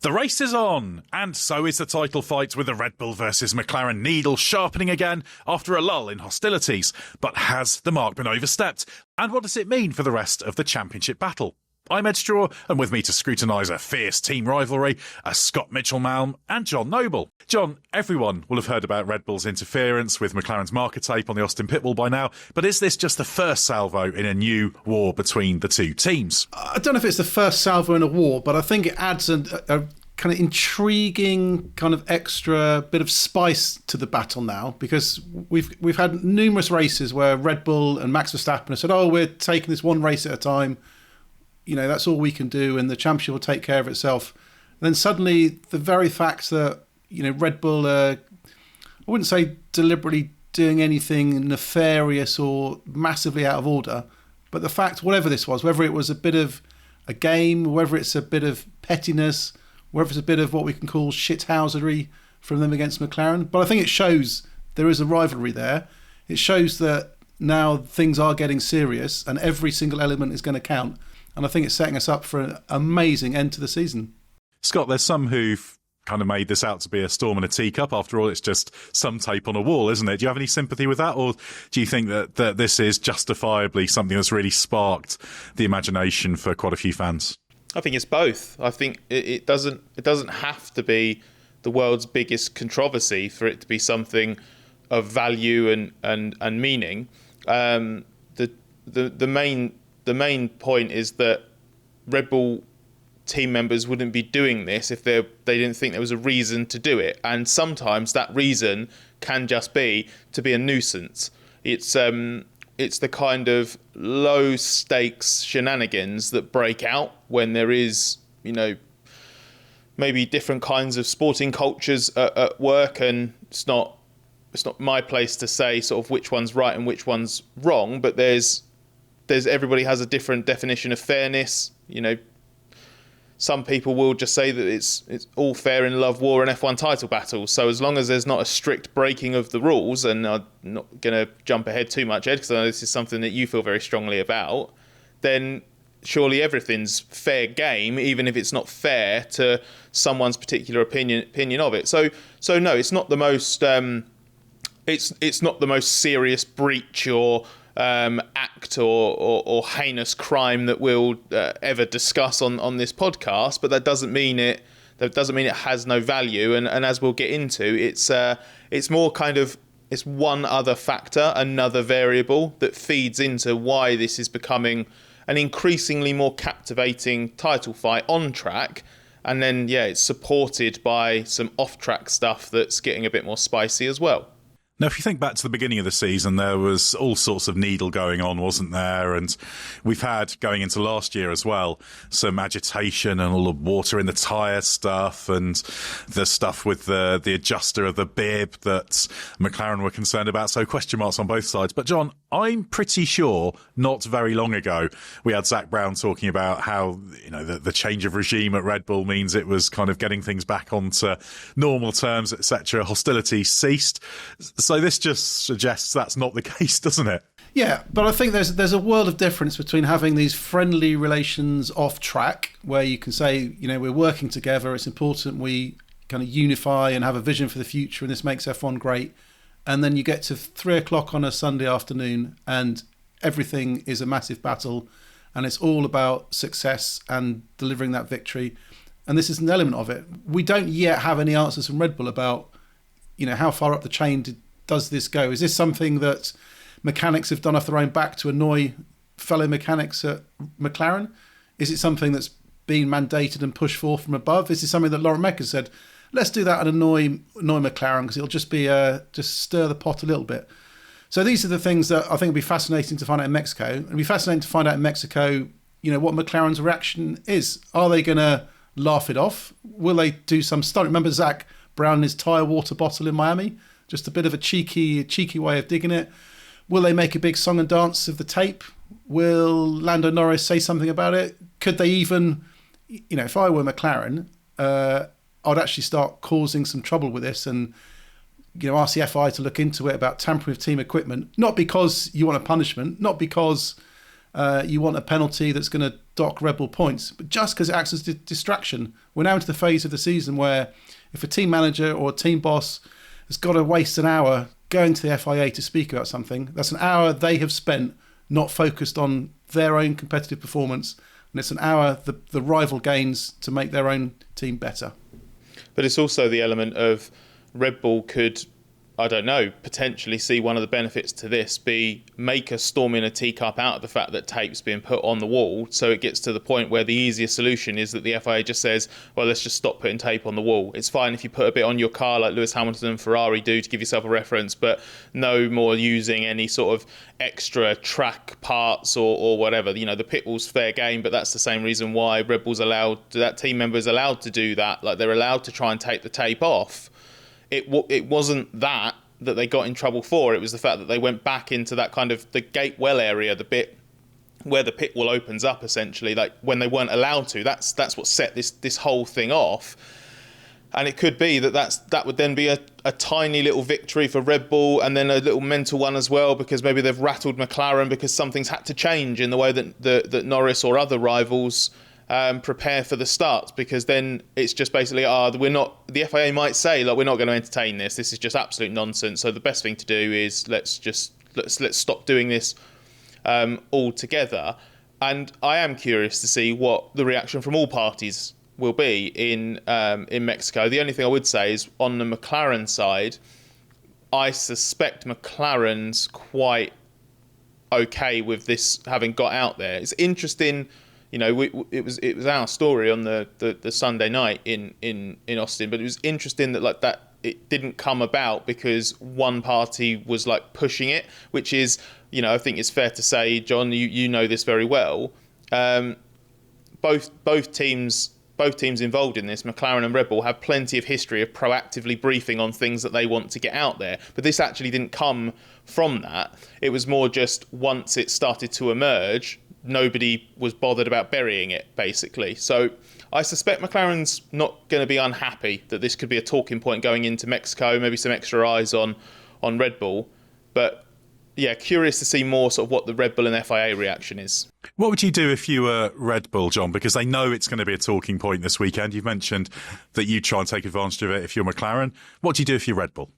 The race is on, and so is the title fight with the Red Bull versus McLaren needle sharpening again after a lull in hostilities. But has the mark been overstepped? And what does it mean for the rest of the championship battle? I'm Ed Straw, and with me to scrutinise a fierce team rivalry are Scott Mitchell-Malm and John Noble. John, everyone will have heard about Red Bull's interference with McLaren's marker tape on the Austin pitwall by now, but is this just the first salvo in a new war between the two teams? I don't know if it's the first salvo in a war, but I think it adds a kind of intriguing kind of extra bit of spice to the battle now, because we've had numerous races where Red Bull and Max Verstappen have said, oh, we're taking this one race at a time. You know, that's all we can do, and the championship will take care of itself. And then suddenly, the very fact that, you know, Red Bull I wouldn't say deliberately doing anything nefarious or massively out of order, but the fact, whatever this was, whether it was a bit of a game, whether it's a bit of pettiness, whether it's a bit of what we can call shithousery from them against McLaren, but I think it shows there is a rivalry there. It shows that now things are getting serious and every single element is going to count. And I think it's setting us up for an amazing end to the season. Scott, there's some who've kind of made this out to be a storm in a teacup. After all, it's just some tape on a wall, isn't it? Do you have any sympathy with that? Or do you think that this is justifiably something that's really sparked the imagination for quite a few fans? I think it's both. I think it doesn't have to be the world's biggest controversy for it to be something of value and meaning. The main point is that Red Bull team members wouldn't be doing this if they didn't think there was a reason to do it. And sometimes that reason can just be to be a nuisance. It's the kind of low stakes shenanigans that break out when there is, you know, maybe different kinds of sporting cultures at work, and it's not my place to say sort of which one's right and which one's wrong, but there's everybody has a different definition of fairness. You know, some people will just say that it's all fair in love, war, and F1 title battles. So as long as there's not a strict breaking of the rules, and I'm not going to jump ahead too much, Ed, because I know this is something that you feel very strongly about, then surely everything's fair game, even if it's not fair to someone's particular opinion of it. So no, it's not the most it's not the most serious breach or act or heinous crime that we'll ever discuss on this podcast, but that doesn't mean it has no value. And as we'll get into, it's more kind of, it's one other factor, another variable that feeds into why this is becoming an increasingly more captivating title fight on track. And then, yeah, it's supported by some off-track stuff that's getting a bit more spicy as well. Now, if you think back to the beginning of the season, there was all sorts of needle going on, wasn't there? And we've had, going into last year as well, some agitation and all the water in the tyre stuff and the stuff with the adjuster of the bib that McLaren were concerned about. So question marks on both sides. But John, I'm pretty sure not very long ago, we had Zach Brown talking about how, you know, the change of regime at Red Bull means it was kind of getting things back onto normal terms, etc. Hostilities ceased. So this just suggests that's not the case, doesn't it? Yeah, but I think there's a world of difference between having these friendly relations off track, where you can say, you know, we're working together, it's important we kind of unify and have a vision for the future, and this makes F1 great. And then you get to 3:00 on a Sunday afternoon and everything is a massive battle and it's all about success and delivering that victory. And this is an element of it. We don't yet have any answers from Red Bull about, you know, how far up the chain does this go? Is this something that mechanics have done off their own back to annoy fellow mechanics at McLaren? Is it something that's been mandated and pushed for from above? Is it something that Laurent Mekker said, let's do that and annoy McLaren because it'll just be just stir the pot a little bit? So these are the things that I think will be fascinating to find out in Mexico. And it'll be fascinating to find out in Mexico, you know, what McLaren's reaction is. Are they going to laugh it off? Will they do some stunt? Remember Zach Brown and his tyre water bottle in Miami? Just a bit of a cheeky way of digging it. Will they make a big song and dance of the tape? Will Lando Norris say something about it? Could they even, you know, if I were McLaren, I'd actually start causing some trouble with this and, you know, ask the FI to look into it about tampering with team equipment. Not because you want a punishment, not because you want a penalty that's going to dock Red Bull points. But just because it acts as a distraction, we're now into the phase of the season where if a team manager or a team boss has got to waste an hour going to the FIA to speak about something, that's an hour they have spent not focused on their own competitive performance, and it's an hour the rival gains to make their own team better. But it's also the element of Red Bull could, I don't know, potentially see one of the benefits to this be make a storm in a teacup out of the fact that tape's being put on the wall, so it gets to the point where the easiest solution is that the FIA just says, well, let's just stop putting tape on the wall. It's fine if you put a bit on your car like Lewis Hamilton and Ferrari do to give yourself a reference, but no more using any sort of extra track parts or whatever. You know, the pit wall's fair game, but that's the same reason why Red Bull's allowed, that team member is allowed to do that. Like, they're allowed to try and take the tape off. It wasn't that they got in trouble for. It was the fact that they went back into that kind of the gate well area, the bit where the pit wall opens up, essentially, like when they weren't allowed to. That's what set this whole thing off. And it could be that would then be a tiny little victory for Red Bull, and then a little mental one as well, because maybe they've rattled McLaren because something's had to change in the way that Norris or other rivals prepare for the start, because then it's just basically the FIA might say, like, we're not going to entertain this is just absolute nonsense, so the best thing to do is let's stop doing this altogether. And I am curious to see what the reaction from all parties will be in Mexico. The only thing I would say is on the McLaren side, I suspect McLaren's quite okay with this having got out there. It's interesting. You know, it was our story on the Sunday night in Austin, but it was interesting that it didn't come about because one party was like pushing it, which is, you know, I think it's fair to say, John, you know this very well. Both teams involved in this, McLaren and Red Bull, have plenty of history of proactively briefing on things that they want to get out there. But this actually didn't come from that. It was more just once it started to emerge, nobody was bothered about burying it, basically. So I suspect McLaren's not going to be unhappy that this could be a talking point going into Mexico, maybe some extra eyes on Red Bull. But yeah, curious to see more sort of what the Red Bull and FIA reaction is. What would you do if you were Red Bull, John? Because they know it's going to be a talking point this weekend. You've mentioned that you try and take advantage of it if you're McLaren. What do you do if you're Red Bull?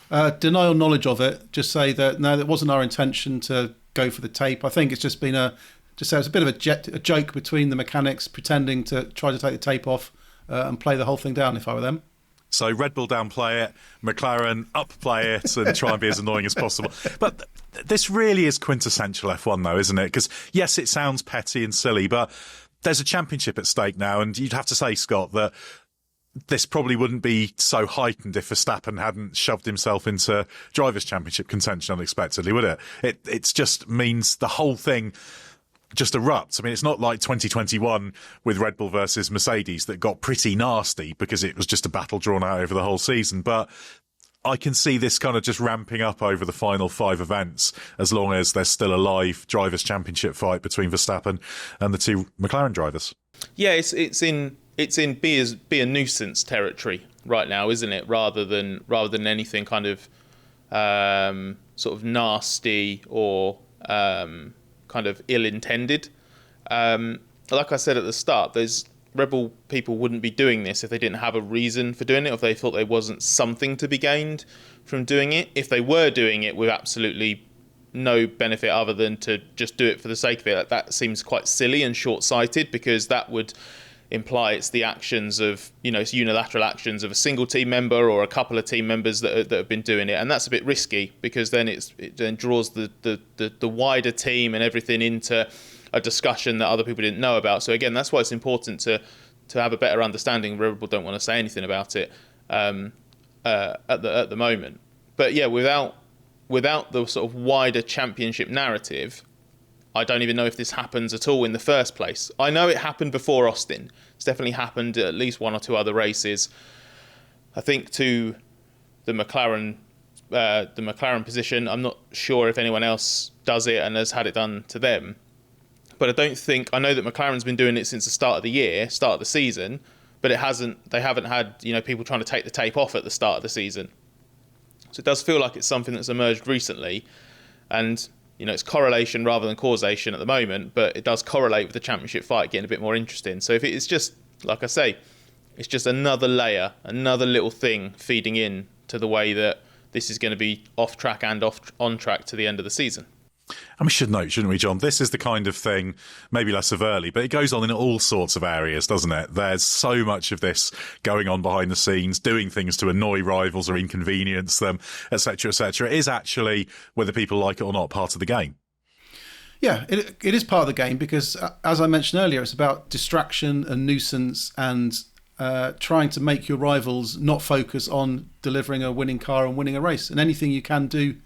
Deny all knowledge of it. Just say that, no, that wasn't our intention to go for the tape. I think it's just been it was a bit of a joke between the mechanics pretending to try to take the tape off and play the whole thing down if I were them. So Red Bull downplay it, McLaren upplay it and try and be as annoying as possible. But this really is quintessential F1 though, isn't it? Because yes, it sounds petty and silly, but there's a championship at stake now, and you'd have to say, Scott, that this probably wouldn't be so heightened if Verstappen hadn't shoved himself into Drivers' Championship contention unexpectedly, would it? It just means the whole thing just erupts. I mean, it's not like 2021 with Red Bull versus Mercedes that got pretty nasty because it was just a battle drawn out over the whole season. But I can see this kind of just ramping up over the final 5 events as long as there's still a live Drivers' Championship fight between Verstappen and the 2 McLaren drivers. Yeah, it's in be a nuisance territory right now, isn't it? Rather than anything kind of sort of nasty or kind of ill-intended. Like I said at the start, those Red Bull people wouldn't be doing this if they didn't have a reason for doing it, or if they thought there wasn't something to be gained from doing it. If they were doing it with absolutely no benefit other than to just do it for the sake of it, that seems quite silly and short-sighted, because that would imply it's the actions of, you know, it's unilateral actions of a single team member or a couple of team members that have been doing it, and that's a bit risky, because then it then draws the wider team and everything into a discussion that other people didn't know about. So again, that's why it's important to have a better understanding. Red Bull don't want to say anything about it at the moment. But yeah, without the sort of wider championship narrative, I don't even know if this happens at all in the first place. I know it happened before Austin. It's definitely happened at least 1 or 2 other races. I think to the McLaren position, I'm not sure if anyone else does it and has had it done to them. But I know that McLaren's been doing it since the start of the season, but they haven't had, you know, people trying to take the tape off at the start of the season. So it does feel like it's something that's emerged recently. And it's correlation rather than causation at the moment, but it does correlate with the championship fight getting a bit more interesting. So if it's just, like I say, it's just another layer, another little thing feeding in to the way that this is going to be off track and on track to the end of the season. And we should note, shouldn't we, John? This is the kind of thing, maybe less overtly, but it goes on in all sorts of areas, doesn't it? There's so much of this going on behind the scenes, doing things to annoy rivals or inconvenience them, etc., etc. It is actually, whether people like it or not, part of the game. Yeah, it is part of the game because, as I mentioned earlier, it's about distraction and nuisance and trying to make your rivals not focus on delivering a winning car and winning a race. And anything you can do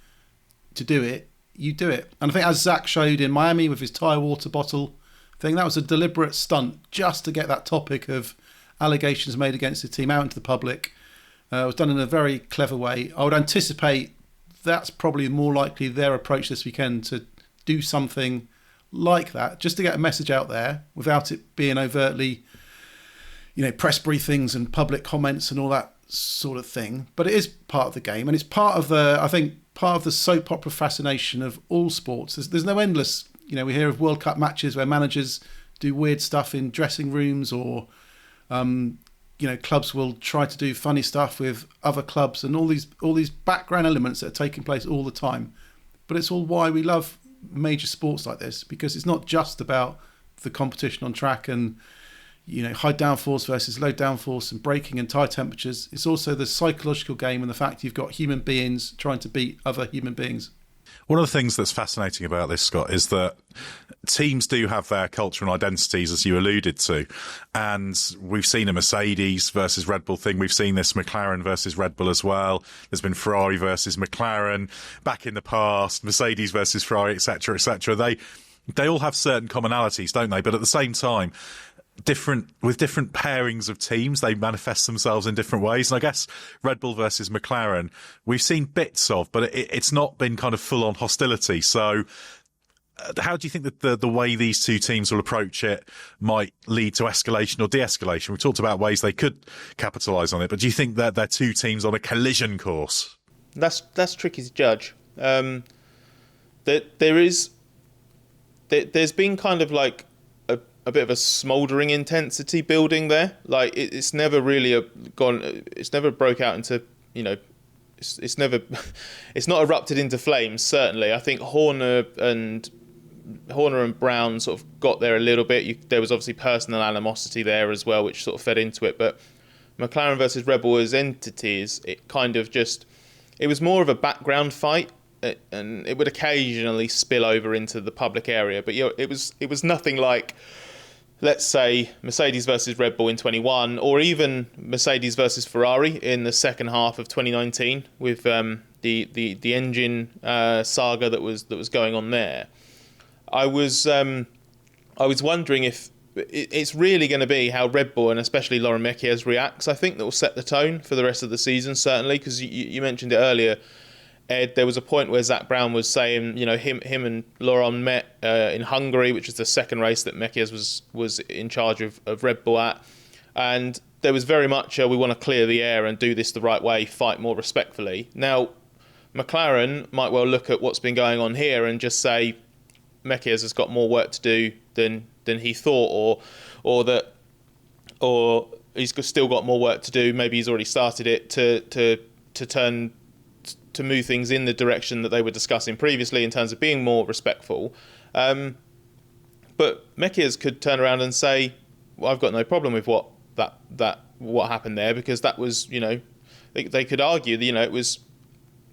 to do it, you do it. And I think as Zach showed in Miami with his tyre water bottle thing, that was a deliberate stunt just to get that topic of allegations made against the team out into the public. It was done in a very clever way. I would anticipate that's probably more likely their approach this weekend, to do something like that, just to get a message out there without it being overtly, press briefings and public comments and all that sort of thing. But it is part of the game, and it's part of the soap opera fascination of all sports. There's no endless, we hear of World Cup matches where managers do weird stuff in dressing rooms, or clubs will try to do funny stuff with other clubs, and all these background elements that are taking place all the time. But it's all why we love major sports like this, because it's not just about the competition on track and high downforce versus low downforce and braking and tyre temperatures. It's also the psychological game and the fact you've got human beings trying to beat other human beings. One of the things that's fascinating about this, Scott, is that teams do have their culture and identities, as you alluded to. And we've seen a Mercedes versus Red Bull thing. We've seen this McLaren versus Red Bull as well. There's been Ferrari versus McLaren. Back in the past, Mercedes versus Ferrari, etc., etc. They all have certain commonalities, don't they? But at the same time, with different pairings of teams, they manifest themselves in different ways. And I guess Red Bull versus McLaren, we've seen bits of, but it's not been kind of full-on hostility. So how do you think that the way these two teams will approach it might lead to escalation or de-escalation? We've talked about ways they could capitalise on it, but do you think that they're two teams on a collision course? That's tricky to judge. There's been kind of like a bit of a smouldering intensity building there. Like it's never really it's never broke out into, it's not erupted into flames, certainly. I think Horner and Brown sort of got there a little bit. There was obviously personal animosity there as well, which sort of fed into it. But McLaren versus Red Bull as entities, it kind of it was more of a background fight, and it would occasionally spill over into the public area. But it was nothing like, let's say, Mercedes versus Red Bull in 21, or even Mercedes versus Ferrari in the second half of 2019 with the engine saga that was going on there. I was wondering if it's really going to be how Red Bull and especially Laurent Mekies reacts. I think that will set the tone for the rest of the season, certainly, because you mentioned it earlier, Ed. There was a point where Zach Brown was saying, him and Laurent met in Hungary, which is the second race that Mekies was in charge of Red Bull at, and there was very much we want to clear the air and do this the right way, fight more respectfully. Now, McLaren might well look at what's been going on here and just say Mekies has got more work to do than he thought, or he's still got more work to do. Maybe he's already started it to move things in the direction that they were discussing previously in terms of being more respectful. But Mekies could turn around and say, well, I've got no problem with what happened there, because that was, they could argue that,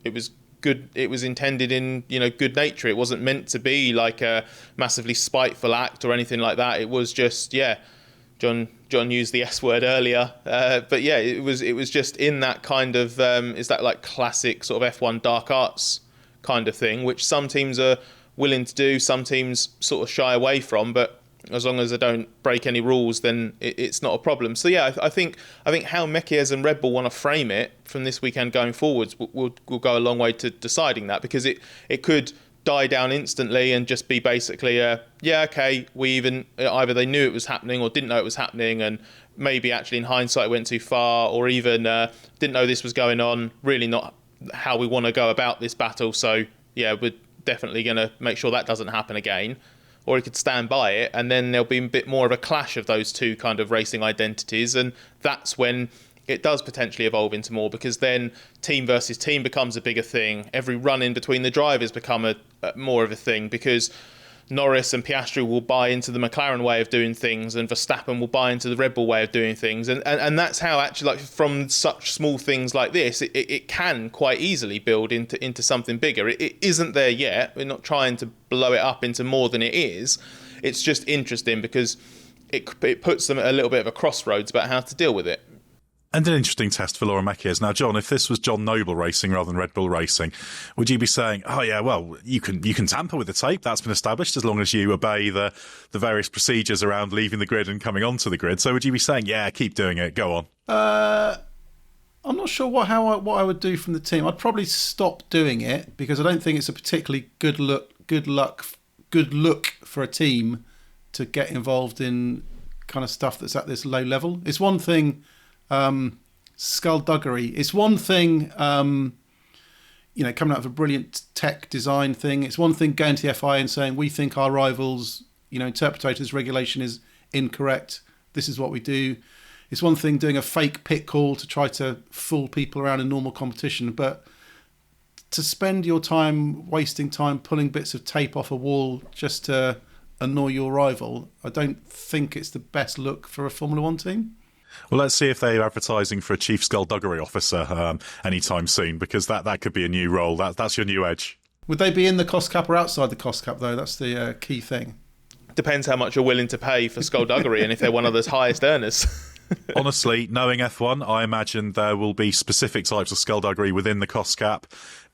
it was good. It was intended in, good nature. It wasn't meant to be like a massively spiteful act or anything like that. It was just, John used the S word earlier, but it was just in that kind of is that like classic sort of F1 dark arts kind of thing, which some teams are willing to do, some teams sort of shy away from, but as long as they don't break any rules, then it's not a problem. So I think how Mekies and Red Bull want to frame it from this weekend going forwards will go a long way to deciding that, because it could die down instantly and just be basically we even either they knew it was happening or didn't know it was happening, and maybe actually in hindsight went too far, or even didn't know this was going on, really not how we want to go about this battle, so we'd definitely going to make sure that doesn't happen again, or he could stand by it, and then there'll be a bit more of a clash of those two kind of racing identities, and that's when it does potentially evolve into more, because then team versus team becomes a bigger thing. Every run in between the drivers become a more of a thing, because Norris and Piastri will buy into the McLaren way of doing things, and Verstappen will buy into the Red Bull way of doing things, and that's how actually, like, from such small things like this, it can quite easily build into something bigger. It isn't there yet. We're not trying to blow it up into more than it is. It's just interesting because it puts them at a little bit of a crossroads about how to deal with it. And an interesting test for Laura Mekies. Now, John, if this was John Noble racing rather than Red Bull racing, would you be saying, oh, yeah, well, you can tamper with the tape, that's been established, as long as you obey the various procedures around leaving the grid and coming onto the grid? So would you be saying, yeah, keep doing it, go on? I'm not sure what I would do from the team. I'd probably stop doing it, because I don't think it's a particularly good look for a team to get involved in kind of stuff that's at this low level. It's one thing... skullduggery. It's one thing, coming out of a brilliant tech design thing. It's one thing going to the FI and saying, we think our rivals, interpretators regulation is incorrect. This is what we do. It's one thing doing a fake pit call to try to fool people around in normal competition. But to spend your time wasting time pulling bits of tape off a wall just to annoy your rival, I don't think it's the best look for a Formula One team. Well, let's see if they're advertising for a chief skullduggery officer anytime soon, because that could be a new role. That's your new edge. Would they be in the cost cap or outside the cost cap, though? That's the key thing. Depends how much you're willing to pay for skullduggery and if they're one of those highest earners. Honestly, knowing F1, I imagine there will be specific types of skullduggery within the cost cap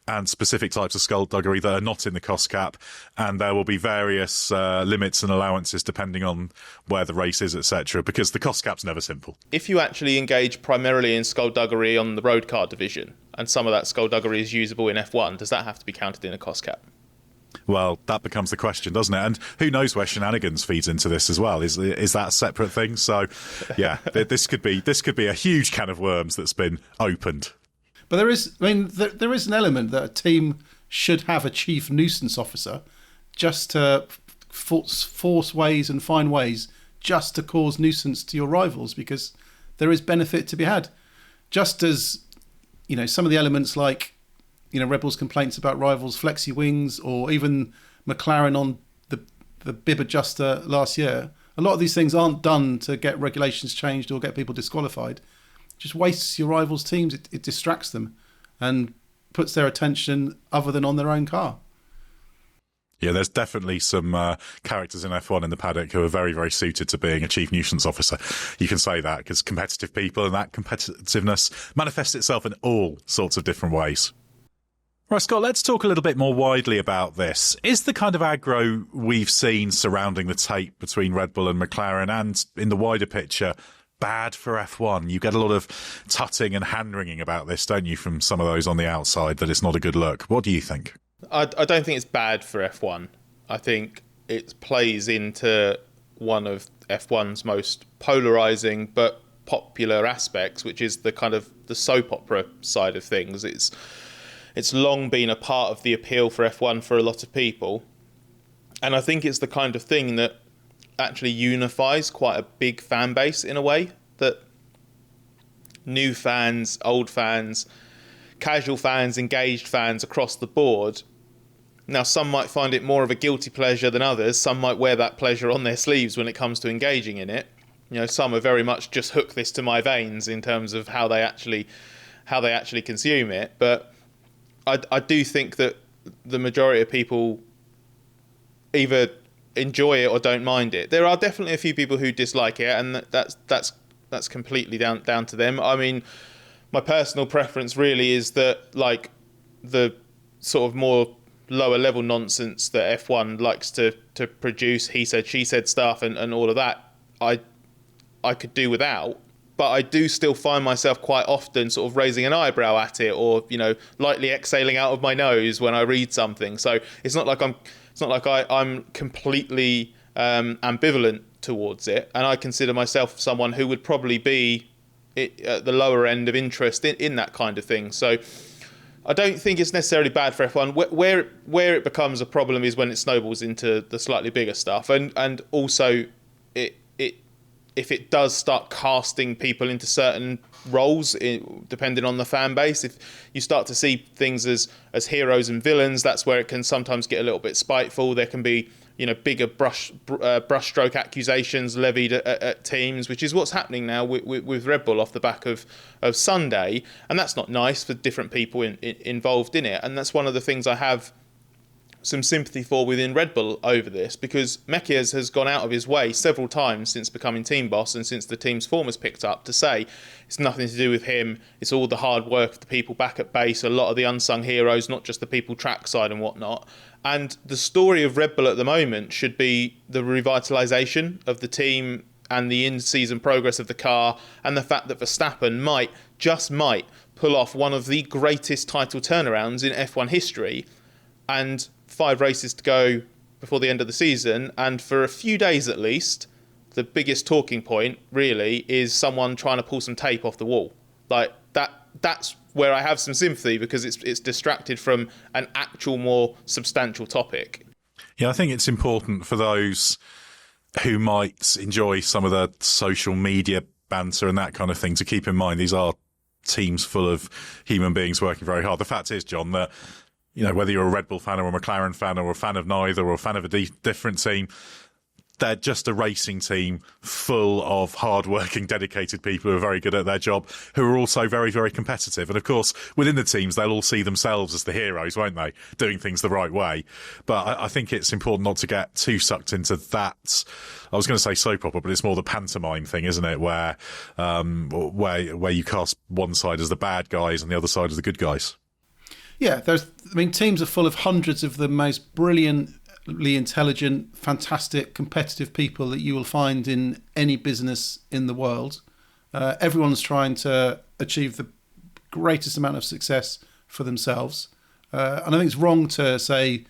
and specific types of skullduggery that are not in the cost cap, and there will be various limits and allowances depending on where the race is, etc., because the cost cap's never simple. If you actually engage primarily in skullduggery on the road car division, and some of that skullduggery is usable in F1, does that have to be counted in a cost cap? Well, that becomes the question, doesn't it? And who knows where shenanigans feeds into this as well? Is that a separate thing? So, yeah, this could be a huge can of worms that's been opened. But there is an element that a team should have a chief nuisance officer, just to force ways and find ways just to cause nuisance to your rivals, because there is benefit to be had. Just as, some of the elements like, Red Bull's complaints about rivals' flexi wings, or even McLaren on the bib adjuster last year, a lot of these things aren't done to get regulations changed or get people disqualified. Just wastes your rivals' teams. It distracts them and puts their attention other than on their own car. Yeah, there's definitely some characters in F1 in the paddock who are very, very suited to being a chief nuisance officer. You can say that because competitive people, and that competitiveness manifests itself in all sorts of different ways. Right, Scott, let's talk a little bit more widely about this. Is the kind of aggro we've seen surrounding the tape between Red Bull and McLaren, and in the wider picture, bad for F1? You get a lot of tutting and hand-wringing about this, don't you, from some of those on the outside, that it's not a good look. What do you think? I don't think it's bad for F1. I think it plays into one of F1's most polarising but popular aspects, which is the kind of the soap opera side of things. It's long been a part of the appeal for F1 for a lot of people. And I think it's the kind of thing that actually unifies quite a big fan base in a way, that new fans, old fans, casual fans, engaged fans across the board. Now, some might find it more of a guilty pleasure than others. Some might wear that pleasure on their sleeves when it comes to engaging in it. Some are very much just hook this to my veins in terms of how they actually consume it. But I do think that the majority of people either enjoy it or don't mind it. There are definitely a few people who dislike it, and that's completely down to them. I mean, my personal preference really is that, like, the sort of more lower level nonsense that F1 likes to produce, he said, she said stuff and all of that, I could do without. But I do still find myself quite often sort of raising an eyebrow at it, or lightly exhaling out of my nose when I read something. So it's not like I'm completely ambivalent towards it, and I consider myself someone who would probably be at the lower end of interest in that kind of thing. So I don't think it's necessarily bad for F1. Where it becomes a problem is when it snowballs into the slightly bigger stuff, and also if it does start casting people into certain roles, depending on the fan base. If you start to see things as heroes and villains, that's where it can sometimes get a little bit spiteful. There can be bigger brushstroke accusations levied at teams, which is what's happening now with Red Bull off the back of Sunday, and that's not nice for different people involved in it. And that's one of the things I have some sympathy for within Red Bull over this, because Mekies has gone out of his way several times since becoming team boss and since the team's form has picked up to say it's nothing to do with him, it's all the hard work of the people back at base, a lot of the unsung heroes, not just the people trackside and whatnot. And the story of Red Bull at the moment should be the revitalisation of the team and the in-season progress of the car, and the fact that Verstappen might pull off one of the greatest title turnarounds in F1 history, and 5 races to go before the end of the season, and for a few days at least, the biggest talking point really is someone trying to pull some tape off the wall. Like that's where I have some sympathy, because it's distracted from an actual more substantial topic. Yeah, I think it's important for those who might enjoy some of the social media banter and that kind of thing to keep in mind these are teams full of human beings working very hard. The fact is, John, that whether you're a Red Bull fan or a McLaren fan or a fan of neither or a fan of a different team, they're just a racing team full of hard-working, dedicated people who are very good at their job, who are also very, very competitive. And, of course, within the teams, they'll all see themselves as the heroes, won't they, doing things the right way. But I think it's important not to get too sucked into that. I was going to say soap opera, but it's more the pantomime thing, isn't it, where you cast one side as the bad guys and the other side as the good guys. Yeah, teams are full of hundreds of the most brilliantly intelligent, fantastic, competitive people that you will find in any business in the world. Everyone's trying to achieve the greatest amount of success for themselves. And I think it's wrong to say,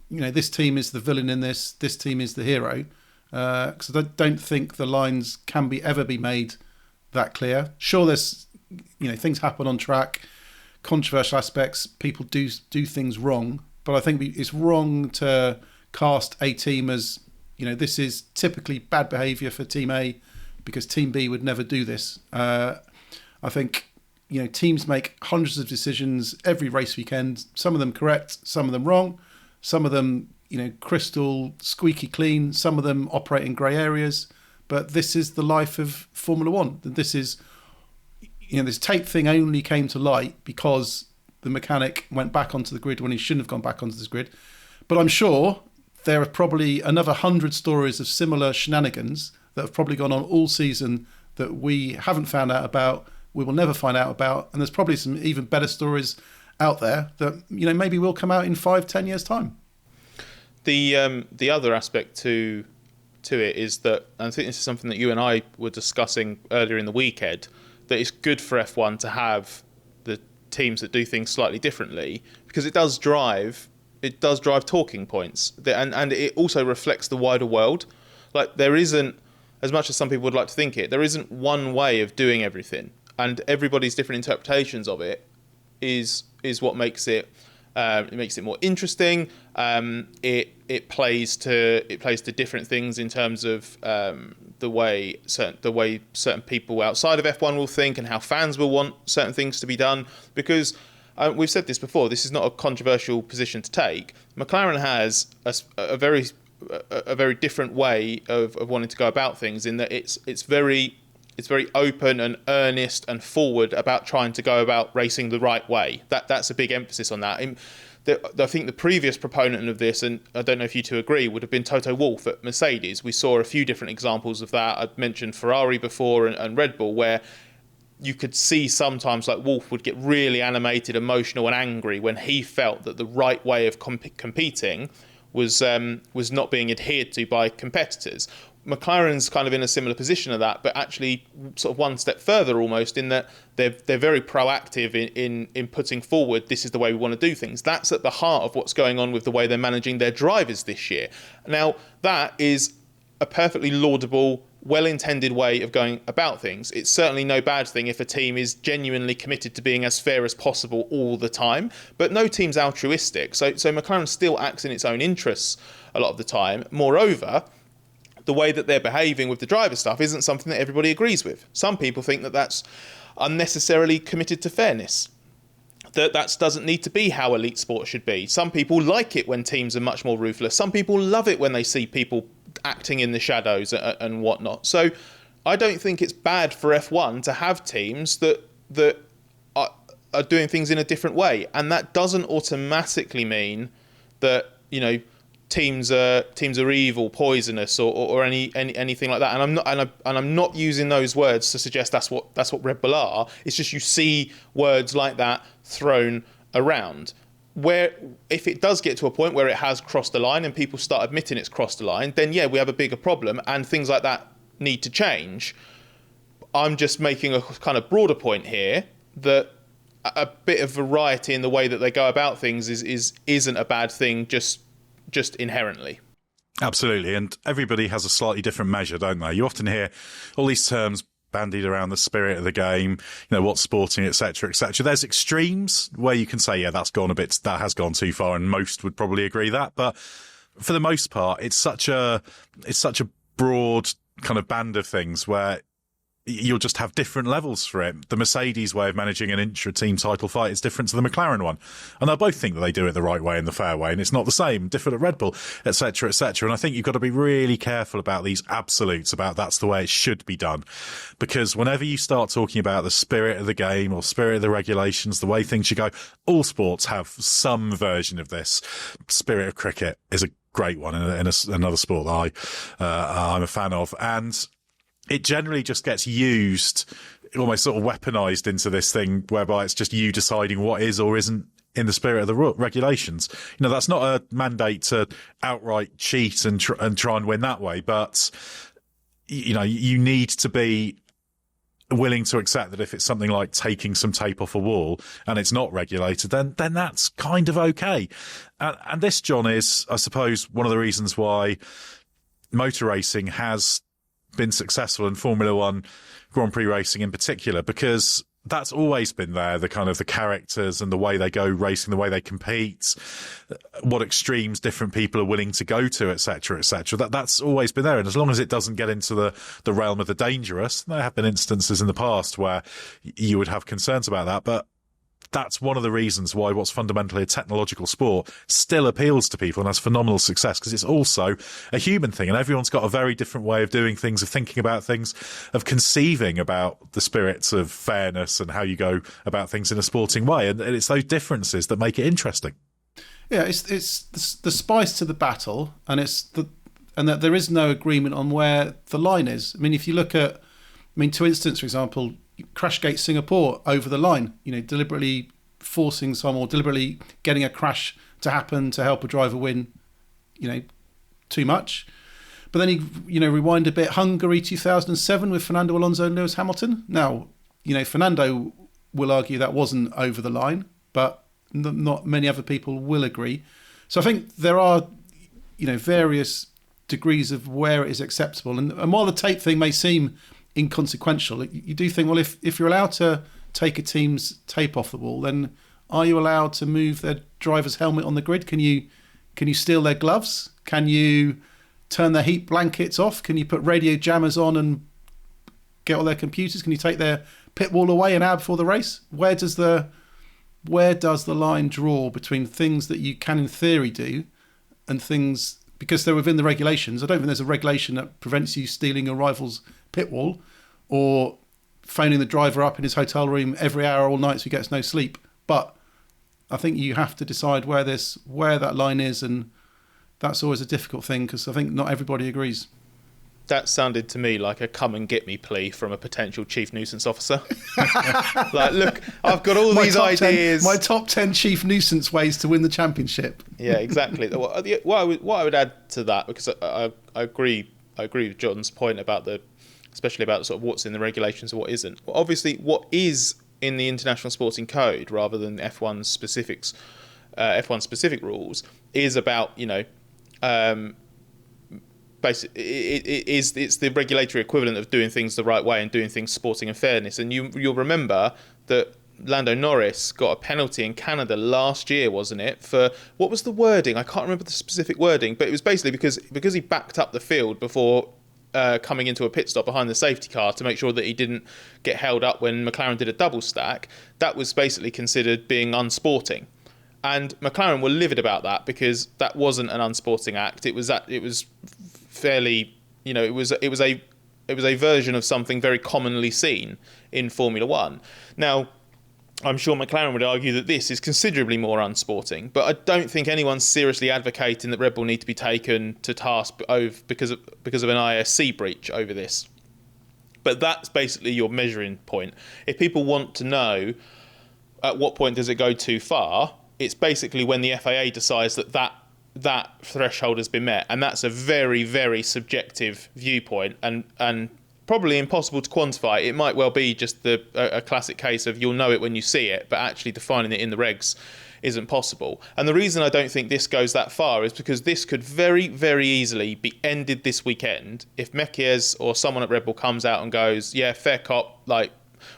this team is the villain in this team is the hero, because I don't think the lines can ever be made that clear. Sure, there's, things happen on track, controversial aspects, people do things wrong, but I think it's wrong to cast a team as, this is typically bad behaviour for Team A because Team B would never do this. I think, teams make hundreds of decisions every race weekend, some of them correct, some of them wrong, some of them, crystal squeaky clean, some of them operate in grey areas, but this is the life of Formula One. This is, this tape thing only came to light because the mechanic went back onto the grid when he shouldn't have gone back onto this grid. But I'm sure there are probably another 100 stories of similar shenanigans that have probably gone on all season that we haven't found out about, we will never find out about, and there's probably some even better stories out there that maybe will come out in 5-10 years' time. The other aspect to it is that, and I think this is something that you and I were discussing earlier in the week, Ed, that it's good for F1 to have the teams that do things slightly differently, because it does drive talking points, and it also reflects the wider world. Like, there isn't, as much as some people would like to think it, there isn't one way of doing everything, and everybody's different interpretations of it is what makes it more interesting. It plays to different things in terms of the way certain people outside of F1 will think and how fans will want certain things to be done. Because we've said this before, this is not a controversial position to take. McLaren has a very different way of wanting to go about things, in that it's very open and earnest and forward about trying to go about racing the right way. That's a big emphasis on that. I think the previous proponent of this, and I don't know if you two agree, would have been Toto Wolff at Mercedes. We saw a few different examples of that. I'd mentioned Ferrari before and Red Bull, where you could see sometimes like Wolff would get really animated, emotional and angry when he felt that the right way of competing was not being adhered to by competitors. McLaren's kind of in a similar position of that, but actually sort of one step further almost, in that they're very proactive in putting forward, this is the way we want to do things. That's at the heart of what's going on with the way they're managing their drivers this year. Now, that is a perfectly laudable well-intended way of going about things. It's certainly no bad thing if a team is genuinely committed to being as fair as possible all the time, but no team's altruistic. So McLaren still acts in its own interests a lot of the time. Moreover, the way that they're behaving with the driver stuff isn't something that everybody agrees with. Some people think that that's unnecessarily committed to fairness, that doesn't need to be how elite sport should be. Some people like it when teams are much more ruthless. Some people love it when they see people acting in the shadows and whatnot. So I don't think it's bad for F1 to have teams that are doing things in a different way, and that doesn't automatically mean that, you know, teams are evil, poisonous, or anything like that. And I'm not using those words to suggest that's what Red Bull are. It's just you see words like that thrown around. Where if it does get to a point where it has crossed the line and people start admitting it's crossed the line, then yeah, we have a bigger problem and things like that need to change. I'm just making a kind of broader point here that a bit of variety in the way that they go about things isn't a bad thing just inherently. Absolutely, and everybody has a slightly different measure, don't they? You often hear all these terms bandied around, the spirit of the game, you know, what's sporting, etc., etc. There's extremes where you can say, yeah, that has gone too far, and most would probably agree that. But for the most part, it's such a broad kind of band of things where you'll just have different levels for it. The Mercedes way of managing an intra-team title fight is different to the McLaren one. And they'll both think that they do it the right way and the fair way, and it's not the same, different at Red Bull, etc., etc. And I think you've got to be really careful about these absolutes, about that's the way it should be done. Because whenever you start talking about the spirit of the game or spirit of the regulations, the way things should go, all sports have some version of this. Spirit of cricket is a great one in another sport that I'm a fan of. And it generally just gets used, almost sort of weaponized into this thing whereby it's just you deciding what is or isn't in the spirit of the regulations. You know, that's not a mandate to outright cheat and try and win that way. But, you know, you need to be willing to accept that if it's something like taking some tape off a wall and it's not regulated, then that's kind of okay. And this, John, is, I suppose, one of the reasons why motor racing has been successful in Formula One Grand Prix racing in particular, because that's always been there, the kind of the characters and the way they go racing, the way they compete, what extremes different people are willing to go to, etc., etc. That's always been there. And as long as it doesn't get into the realm of the dangerous, there have been instances in the past where you would have concerns about that, but that's one of the reasons why what's fundamentally a technological sport still appeals to people and has phenomenal success, because it's also a human thing, and everyone's got a very different way of doing things, of thinking about things, of conceiving about the spirits of fairness and how you go about things in a sporting way. And it's those differences that make it interesting. Yeah, it's the spice to the battle, and that there is no agreement on where the line is. I mean, if you look at, to instance, for example, Crashgate Singapore over the line, you know, deliberately forcing or deliberately getting a crash to happen to help a driver win, you know, too much. But then rewind a bit, Hungary 2007 with Fernando Alonso and Lewis Hamilton. Now, you know, Fernando will argue that wasn't over the line, but not many other people will agree. So I think there are, you know, various degrees of where it is acceptable. And while the tape thing may seem inconsequential, you do think, well, if you're allowed to take a team's tape off the wall, then are you allowed to move their driver's helmet on the grid? Can you steal their gloves? Can you turn their heat blankets off? Can you put radio jammers on and get all their computers? Can you take their pit wall away an hour before the race? Where does the line draw between things that you can in theory do and things, because they're within the regulations? I don't think there's a regulation that prevents you stealing your rival's pit wall or phoning the driver up in his hotel room every hour all night so he gets no sleep. But I think you have to decide where that line is, and that's always a difficult thing because I think not everybody agrees. That sounded to me like a come and get me plea from a potential chief nuisance officer. Like, look, I've got all these ideas. My top 10 chief nuisance ways to win the championship. Yeah, exactly. What I would add to that, because I agree with John's point about especially about sort of what's in the regulations and what isn't. Well, obviously, what is in the International Sporting Code rather than F1 specific rules is about, you know, basically it's the regulatory equivalent of doing things the right way and doing things sporting and fairness. And you'll remember that Lando Norris got a penalty in Canada last year, wasn't it? For what was the wording? I can't remember the specific wording, but it was basically because he backed up the field before coming into a pit stop behind the safety car to make sure that he didn't get held up when McLaren did a double stack. That was basically considered being unsporting. And McLaren were livid about that because that wasn't an unsporting act. It was fairly, it was a version of something very commonly seen in Formula One. Now, I'm sure McLaren would argue that this is considerably more unsporting, but I don't think anyone's seriously advocating that Red Bull need to be taken to task because of an ISC breach over this. But that's basically your measuring point. If people want to know at what point does it go too far, it's basically when the FAA decides that threshold has been met, and that's a very, very subjective viewpoint and probably impossible to quantify. It might well be just a classic case of you'll know it when you see it, but actually defining it in the regs isn't possible. And the reason I don't think this goes that far is because this could very, very easily be ended this weekend if Mekies or someone at Red Bull comes out and goes, yeah, fair cop, like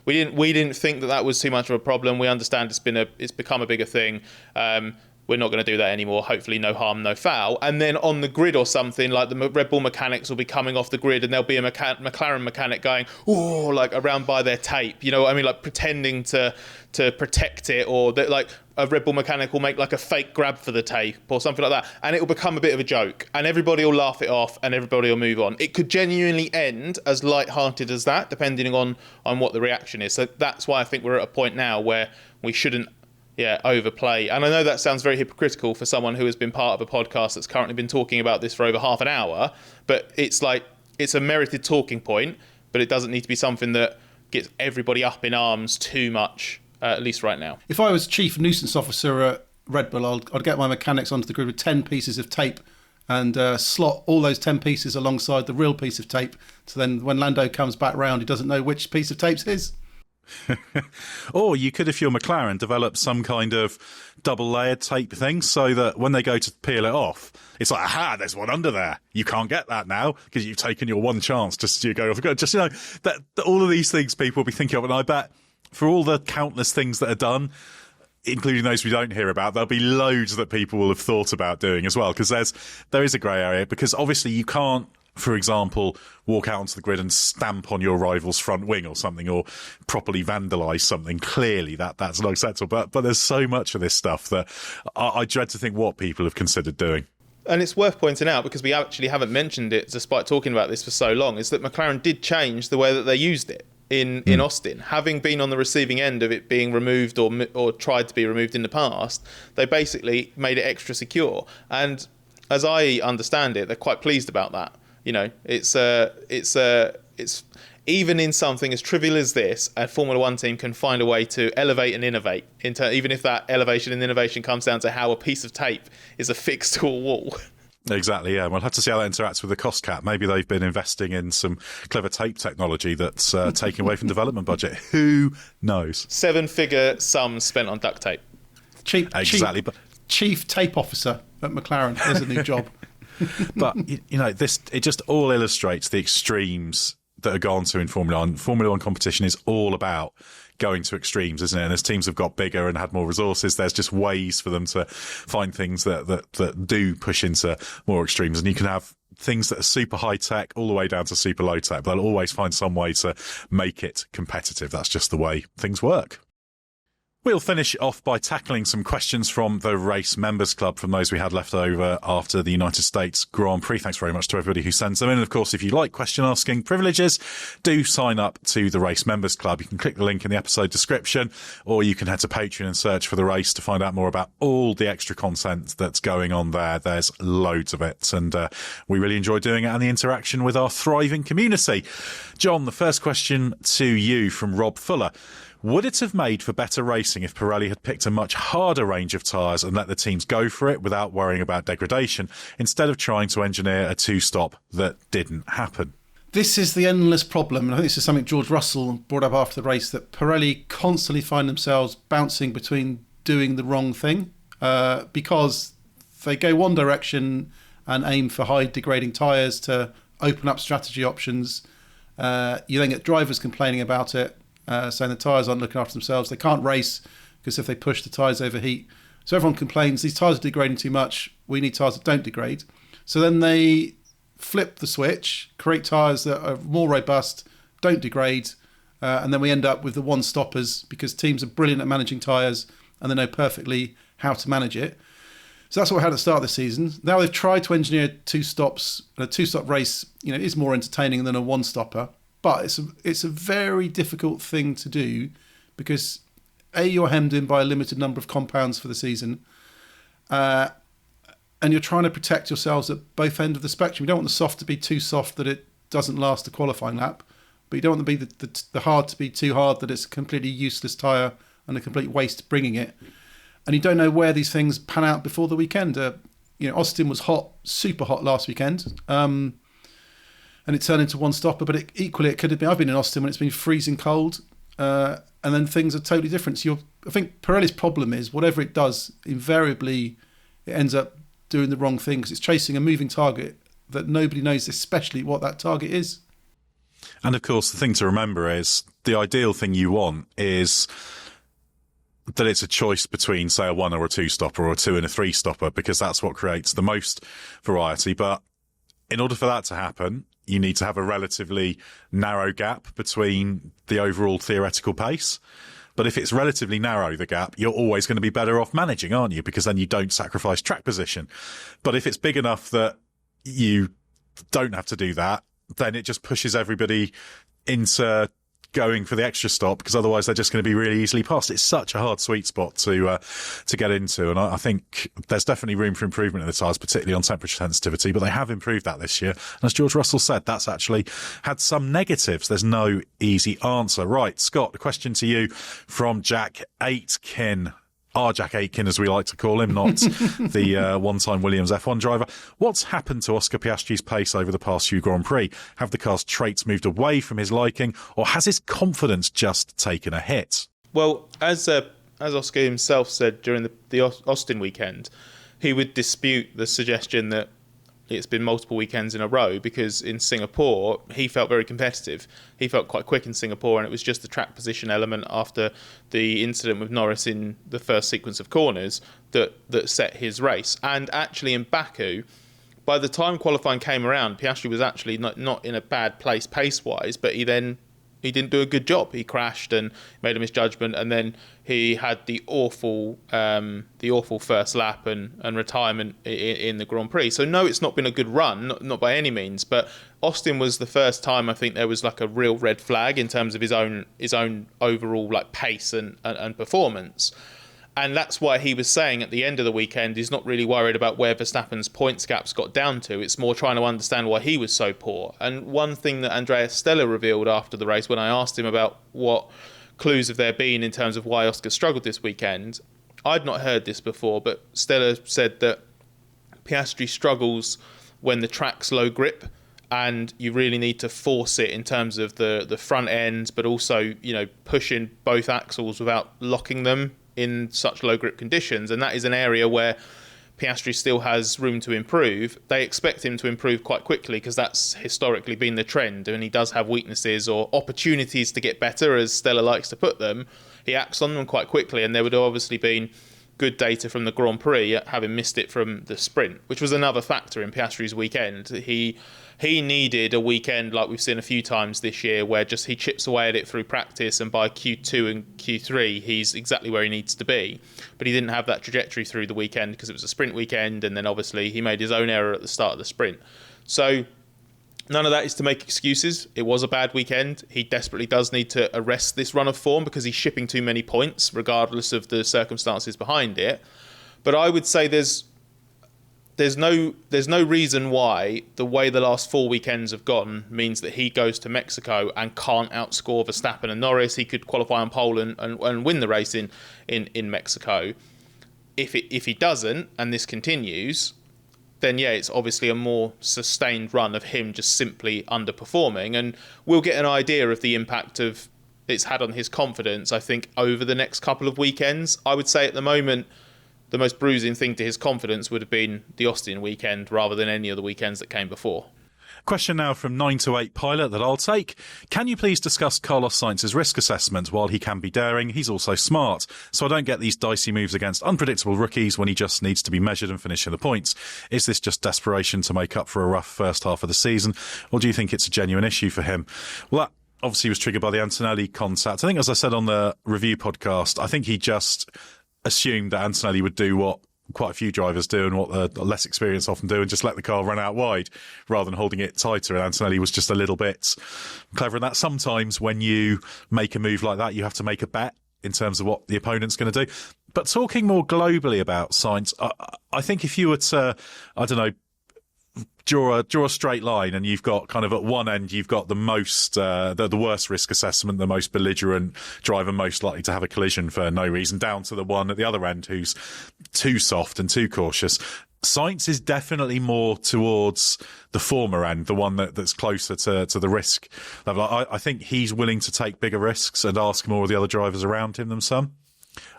we didn't think that was too much of a problem. We understand it's become a bigger thing. We're not going to do that anymore. Hopefully no harm, no foul. And then on the grid or something, like the Red Bull mechanics will be coming off the grid and there'll be a McLaren mechanic going, oh, like around by their tape. You know what I mean? Like pretending to protect it, or that like a Red Bull mechanic will make like a fake grab for the tape or something like that. And it will become a bit of a joke and everybody will laugh it off and everybody will move on. It could genuinely end as light-hearted as that, depending on what the reaction is. So that's why I think we're at a point now where we shouldn't overplay. And I know that sounds very hypocritical for someone who has been part of a podcast that's currently been talking about this for over half an hour, but it's a merited talking point, but it doesn't need to be something that gets everybody up in arms too much, at least right now. If I was chief nuisance officer at Red Bull, I'd get my mechanics onto the grid with 10 pieces of tape and slot all those 10 pieces alongside the real piece of tape, so then when Lando comes back round, he doesn't know which piece of tape's his. Or you could, if you're McLaren, develop some kind of double-layered tape thing so that when they go to peel it off, it's like, aha, there's one under there. You can't get that now because you've taken your one chance to go off. Just, that all of these things people will be thinking of. And I bet for all the countless things that are done, including those we don't hear about, there'll be loads that people will have thought about doing as well, because there is a grey area, because obviously you can't, for example, walk out onto the grid and stamp on your rival's front wing or something, or properly vandalise something. Clearly, that's not acceptable. But there's so much of this stuff that I dread to think what people have considered doing. And it's worth pointing out, because we actually haven't mentioned it despite talking about this for so long, is that McLaren did change the way that they used it in Austin. Having been on the receiving end of it being removed or tried to be removed in the past, they basically made it extra secure. And as I understand it, they're quite pleased about that. It's even in something as trivial as this, a Formula One team can find a way to elevate and innovate, even if that elevation and innovation comes down to how a piece of tape is affixed to a wall. Exactly, yeah. We'll have to see how that interacts with the cost cap. Maybe they've been investing in some clever tape technology that's taking away from development budget. Who knows? 7-figure sums spent on duct tape. Chief tape officer at McLaren. There's a new job. But it just all illustrates the extremes that are gone to in Formula One. Formula One competition is all about going to extremes, isn't it? And as teams have got bigger and had more resources, there's just ways for them to find things that do push into more extremes. And you can have things that are super high tech all the way down to super low tech, but they'll always find some way to make it competitive. That's just the way things work. We'll finish off by tackling some questions from the Race Members Club, from those we had left over after the United States Grand Prix. Thanks very much to everybody who sends them in. And of course, if you like question asking privileges, do sign up to the Race Members Club. You can click the link in the episode description, or you can head to Patreon and search for The Race to find out more about all the extra content that's going on there. There's loads of it, and we really enjoy doing it and the interaction with our thriving community. John, the first question to you from Rob Fuller. Would it have made for better racing if Pirelli had picked a much harder range of tyres and let the teams go for it without worrying about degradation, instead of trying to engineer a two-stop that didn't happen? This is the endless problem, and I think this is something George Russell brought up after the race, that Pirelli constantly find themselves bouncing between doing the wrong thing because they go one direction and aim for high degrading tyres to open up strategy options. You then get drivers complaining about it, saying the tyres aren't looking after themselves. They can't race because if they push, the tyres overheat. So everyone complains, these tyres are degrading too much. We need tyres that don't degrade. So then they flip the switch, create tyres that are more robust, don't degrade, and then we end up with the one-stoppers because teams are brilliant at managing tyres and they know perfectly how to manage it. So that's what we had at the start of the season. Now they've tried to engineer two stops. A two-stop race, is more entertaining than a one-stopper, but it's a very difficult thing to do because you're hemmed in by a limited number of compounds for the season, and you're trying to protect yourselves at both ends of the spectrum. You don't want the soft to be too soft that it doesn't last the qualifying lap, but you don't want the hard to be too hard that it's a completely useless tyre and a complete waste bringing it. And you don't know where these things pan out before the weekend. Austin was hot, super hot last weekend, and it turned into one stopper. But equally, it could have been. I've been in Austin when it's been freezing cold, and then things are totally different. So I think Pirelli's problem is whatever it does, invariably it ends up doing the wrong thing because it's chasing a moving target that nobody knows, especially what that target is. And of course, the thing to remember is the ideal thing you want is that it's a choice between, say, a 1 or a 2 stopper or a 2 and a 3 stopper, because that's what creates the most variety. But in order for that to happen, you need to have a relatively narrow gap between the overall theoretical pace. But if it's relatively narrow, the gap, you're always going to be better off managing, aren't you? Because then you don't sacrifice track position. But if it's big enough that you don't have to do that, then it just pushes everybody into going for the extra stop, because otherwise they're just going to be really easily passed. It's such a hard sweet spot to get into, and I think there's definitely room for improvement in the tyres, particularly on temperature sensitivity, but they have improved that this year. And as George Russell said, that's actually had some negatives. There's no easy answer. Right, Scott, a question to you from Jack Aitken. Our Jack Aitken, as we like to call him, not the one-time Williams F1 driver. What's happened to Oscar Piastri's pace over the past few Grand Prix? Have the car's traits moved away from his liking, or has his confidence just taken a hit? Well, as Oscar himself said during the Austin weekend, he would dispute the suggestion that it's been multiple weekends in a row, because in Singapore he felt very competitive. He felt quite quick in Singapore, and it was just the track position element after the incident with Norris in the first sequence of corners that set his race. And actually in Baku, by the time qualifying came around, Piastri was actually not in a bad place pace-wise, but he didn't do a good job. He crashed and made a misjudgment, and then he had the awful first lap and retirement in the Grand Prix. So no, it's not been a good run, not by any means. But Austin was the first time I think there was like a real red flag in terms of his own overall like pace and performance. And that's why he was saying at the end of the weekend he's not really worried about where Verstappen's points gaps got down to. It's more trying to understand why he was so poor. And one thing that Andrea Stella revealed after the race, when I asked him about what clues have there been in terms of why Oscar struggled this weekend, I'd not heard this before, but Stella said that Piastri struggles when the track's low grip, and you really need to force it in terms of the front end, but also pushing both axles without locking them in such low grip conditions. And that is an area where Piastri still has room to improve. They expect him to improve quite quickly because that's historically been the trend, and he does have weaknesses or opportunities to get better, as Stella likes to put them. He acts on them quite quickly, and there would have obviously been good data from the Grand Prix, having missed it from the sprint, which was another factor in Piastri's weekend. He needed a weekend like we've seen a few times this year, where just he chips away at it through practice, and by Q2 and Q3 he's exactly where he needs to be. But he didn't have that trajectory through the weekend because it was a sprint weekend, and then obviously he made his own error at the start of the sprint. So none of that is to make excuses. It was a bad weekend. He desperately does need to arrest this run of form because he's shipping too many points regardless of the circumstances behind it. But I would say there's no reason why the way the last 4 weekends have gone means that he goes to Mexico and can't outscore Verstappen and Norris. He could qualify on pole and win the race in Mexico. If he doesn't, and this continues, then yeah, it's obviously a more sustained run of him just simply underperforming, and we'll get an idea of the impact of it's had on his confidence, I think, over the next couple of weekends. I would say at the moment the most bruising thing to his confidence would have been the Austin weekend rather than any of the weekends that came before. Question now from 9 to 8 Pilot that I'll take. Can you please discuss Carlos Sainz's risk assessment? While he can be daring, he's also smart. So I don't get these dicey moves against unpredictable rookies when he just needs to be measured and finish in the points. Is this just desperation to make up for a rough first half of the season? Or do you think it's a genuine issue for him? Well, that obviously was triggered by the Antonelli contact. I think, as I said on the review podcast, I think he just assumed that Antonelli would do what quite a few drivers do and what the less experienced often do, and just let the car run out wide rather than holding it tighter. And Antonelli was just a little bit clever in that. Sometimes when you make a move like that, you have to make a bet in terms of what the opponent's going to do. But talking more globally about Sainz, I think if you were to, I don't know, draw a straight line, and you've got kind of at one end you've got the most the worst risk assessment, the most belligerent driver most likely to have a collision for no reason, down to the one at the other end who's too soft and too cautious. Sainz is definitely more towards the former end, the one that's closer to the risk level. I think he's willing to take bigger risks and ask more of the other drivers around him than some.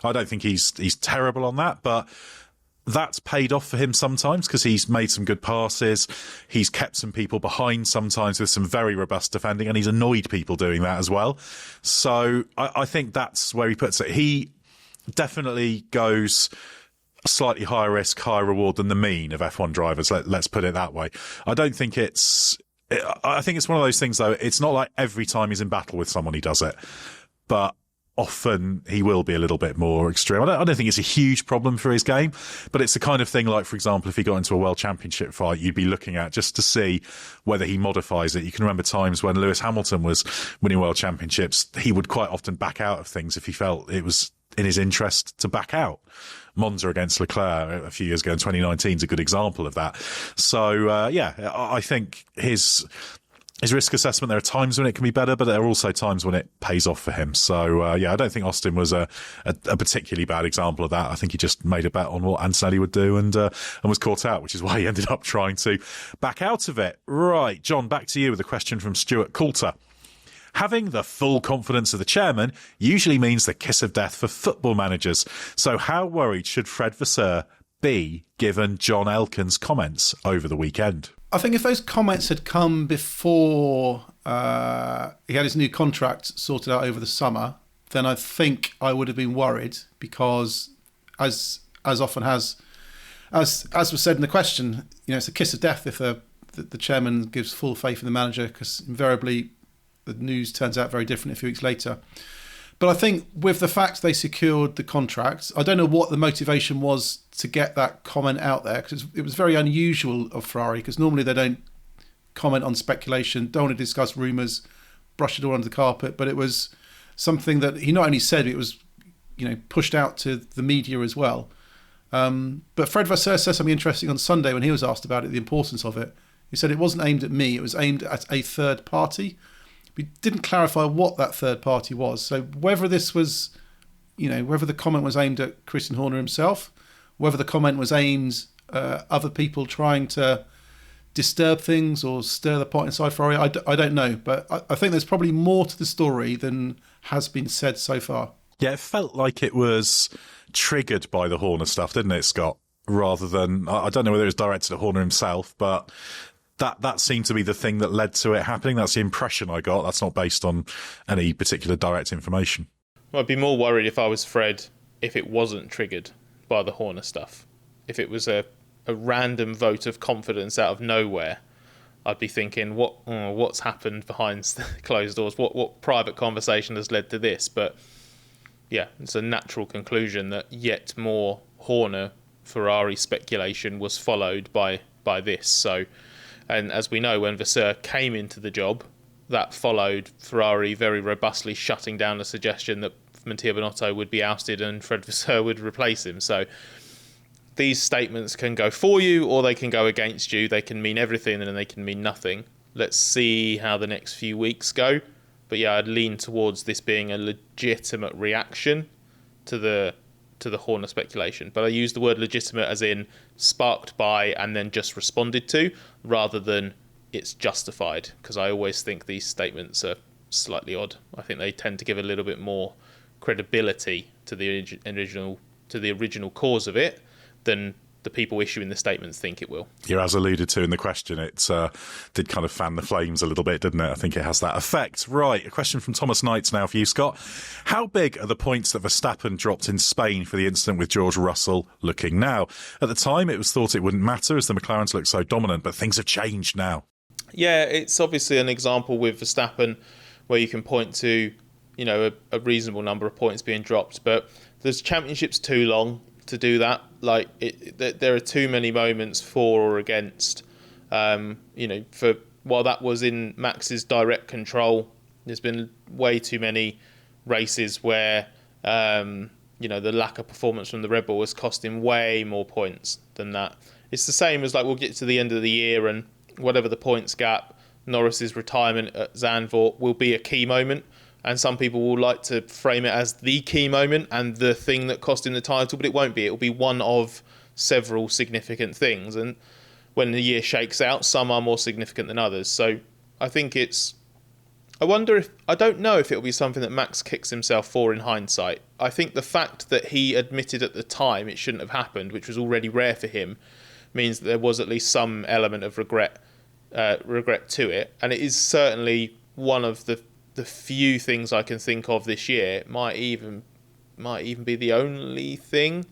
I don't think he's terrible on that, but that's paid off for him sometimes because he's made some good passes. He's kept some people behind sometimes with some very robust defending, and he's annoyed people doing that as well. So I think that's where he puts it. He definitely goes slightly higher risk, higher reward than the mean of F1 drivers. Let's put it that way. I think it's one of those things, though. It's not like every time he's in battle with someone he does it, but often he will be a little bit more extreme. I don't think it's a huge problem for his game, but it's the kind of thing, like, for example, if he got into a world championship fight, you'd be looking at just to see whether he modifies it. You can remember times when Lewis Hamilton was winning world championships, he would quite often back out of things if he felt it was in his interest to back out. Monza against Leclerc a few years ago in 2019 is a good example of that. So, I think his risk assessment, there are times when it can be better, but there are also times when it pays off for him. So, I don't think Austin was a particularly bad example of that. I think he just made a bet on what Antonelli would do and was caught out, which is why he ended up trying to back out of it. Right, John, back to you with a question from Stuart Coulter. Having the full confidence of the chairman usually means the kiss of death for football managers. So how worried should Fred Vasseur be given John Elkann's comments over the weekend? I think if those comments had come before he had his new contract sorted out over the summer, then I think I would have been worried because, as often has, as was said in the question, it's a kiss of death if the chairman gives full faith in the manager, because invariably the news turns out very different a few weeks later. But I think with the fact they secured the contract, I don't know what the motivation was to get that comment out there, because it was very unusual of Ferrari, because normally they don't comment on speculation, don't want to discuss rumours, brush it all under the carpet. But it was something that he not only said, it was pushed out to the media as well. But Fred Vasseur said something interesting on Sunday when he was asked about it, the importance of it. He said it wasn't aimed at me, it was aimed at a third party. We didn't clarify what that third party was. So whether this was, whether the comment was aimed at Christian Horner himself, whether the comment was aimed at other people trying to disturb things or stir the pot inside Ferrari, I don't know. But I think there's probably more to the story than has been said so far. Yeah, it felt like it was triggered by the Horner stuff, didn't it, Scott? Rather than, I don't know whether it was directed at Horner himself, but that seemed to be the thing that led to it happening. That's the impression I got. That's not based on any particular direct information. Well, I'd be more worried if I was Fred if it wasn't triggered by the Horner stuff. If it was a random vote of confidence out of nowhere, I'd be thinking, what's happened behind closed doors? What private conversation has led to this? But yeah, it's a natural conclusion that yet more Horner Ferrari speculation was followed by this. So. And as we know, when Vasseur came into the job, that followed Ferrari very robustly shutting down the suggestion that Mattia Binotto would be ousted and Fred Vasseur would replace him. So these statements can go for you or they can go against you. They can mean everything and they can mean nothing. Let's see how the next few weeks go. But yeah, I'd lean towards this being a legitimate reaction to the Horner speculation. But I use the word legitimate as in sparked by and then just responded to, rather than it's justified, because I always think these statements are slightly odd. I think they tend to give a little bit more credibility to the original to the original cause of it than the people issuing the statements think it will. Yeah, as alluded to in the question, it did kind of fan the flames a little bit, didn't it? I think it has that effect. Right, a question from Thomas Knights now for you, Scott. How big are the points that Verstappen dropped in Spain for the incident with George Russell looking now? At the time, it was thought it wouldn't matter as the McLarens looked so dominant, but things have changed now. Yeah, it's obviously an example with Verstappen where you can point to, you know, a reasonable number of points being dropped, but the championship's too long to do that. Like, there are too many moments for or against. You know, while that was in Max's direct control, there's been way too many races where you know, the lack of performance from the Red Bull has cost him way more points than that. It's the same as, like, we'll get to the end of the year and whatever the points gap, Norris's retirement at Zandvoort will be a key moment. And some people will like to frame it as the key moment and the thing that cost him the title, but it won't be. It will be one of several significant things. And when the year shakes out, some are more significant than others. So I think I don't know if it'll be something that Max kicks himself for in hindsight. I think the fact that he admitted at the time it shouldn't have happened, which was already rare for him, means that there was at least some element of regret to it. And it is certainly one of the few things I can think of this year. It might even be the only thing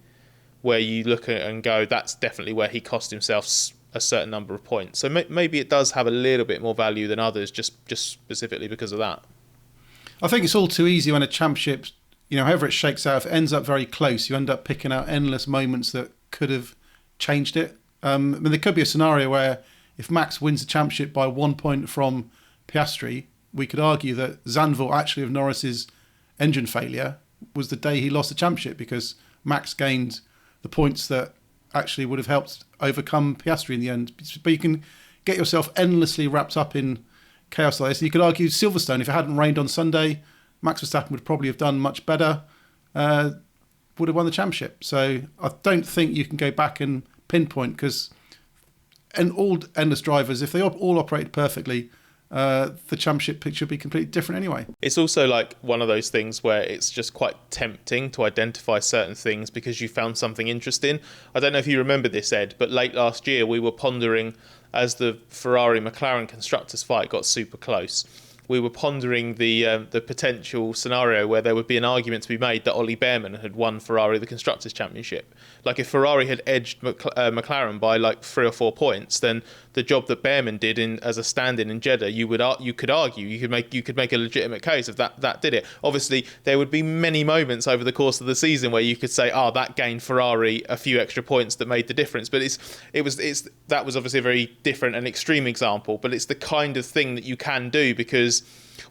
where you look at it and go, that's definitely where he cost himself a certain number of points. So maybe it does have a little bit more value than others, just specifically because of that. I think it's all too easy when a championship, you know, however it shakes out, if it ends up very close, you end up picking out endless moments that could have changed it. I mean, there could be a scenario where if Max wins the championship by 1 point from Piastri, we could argue that Zandvoort, actually, of Norris's engine failure, was the day he lost the championship because Max gained the points that actually would have helped overcome Piastri in the end. But you can get yourself endlessly wrapped up in chaos like this. You could argue Silverstone, if it hadn't rained on Sunday, Max Verstappen would probably have done much better, would have won the championship. So I don't think you can go back and pinpoint, because all endless drivers, if they all operated perfectly, the championship picture would be completely different anyway. It's also like one of those things where it's just quite tempting to identify certain things because you found something interesting. I don't know if you remember this, Ed, but late last year we were pondering, as the Ferrari-McLaren constructors fight got super close, we were pondering the potential scenario where there would be an argument to be made that Ollie Behrman had won Ferrari the Constructors' Championship. Like, if Ferrari had edged McLaren by like 3 or 4 points, then the job that Behrman did as a stand-in in Jeddah, you could argue, you could make a legitimate case of that did it. Obviously, there would be many moments over the course of the season where you could say, that gained Ferrari a few extra points that made the difference. But that was obviously a very different and extreme example. But it's the kind of thing that you can do because